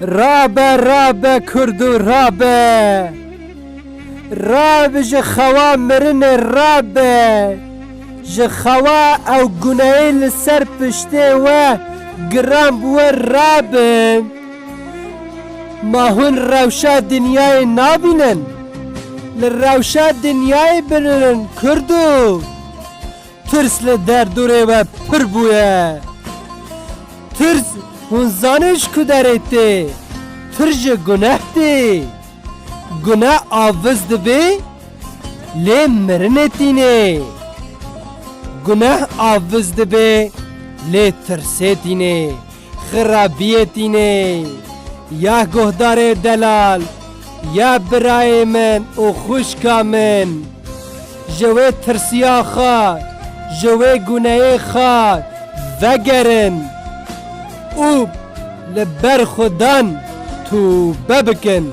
رابه رابه کردو رابه رابه جخوا مرن رابه جخوا او گناهی لسر پشته و گرام بو رابه ما هون روشا دنیای نابینن لروشا دنیای بنن کردو ترس لدر دوره و پر بویه ترس هون زانش کدره ته ترج گناه ته گناه آوز دبه لی مرنتینه گناه آوز دبه لی ترسیتینه خرابیتینه یا گهدار دلال یا برای من و خوشکا من جوه ترسیا خواه جوه گناه خواه وگرن او لبر خودان تو ببکن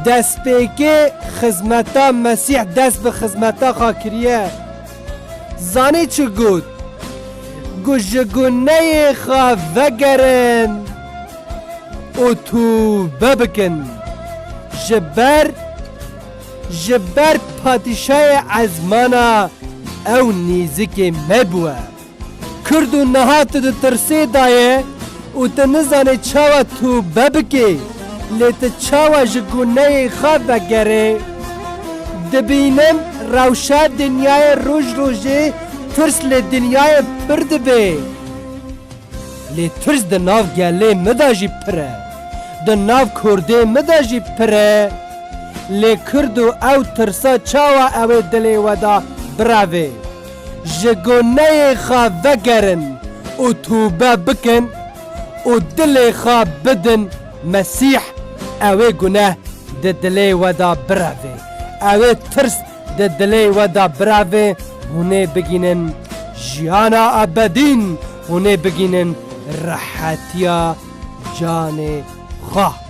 دست پیکه خزمتا مسیح دست به خزمتا خاکریه زانی چه گود گوشگونه خواه وگرن او تو ببکن جبر پادشاه ازمانا او نیزک مبوه کردو نهات دو ترسی دایه او تنزانه چاوا تو ببکی لیت چاوا جگونه خواه بگره دبینم روشا دنیای روش روشه ترس لی دنیای پرد بی لی ترس دناف گله مداجی پره دناف کرده مداجی پره لی کردو او ترسا چاوا او دلی ودا براوه جگونه خواه وگرن و توبه بکن و دل خواه بدن مسیح اوه گناه ده دلی ودا براوه اوه ترس ده دلی ودا براوه هونه بگینن جیانا ابدین هونه بگینن راحتیا جان خواه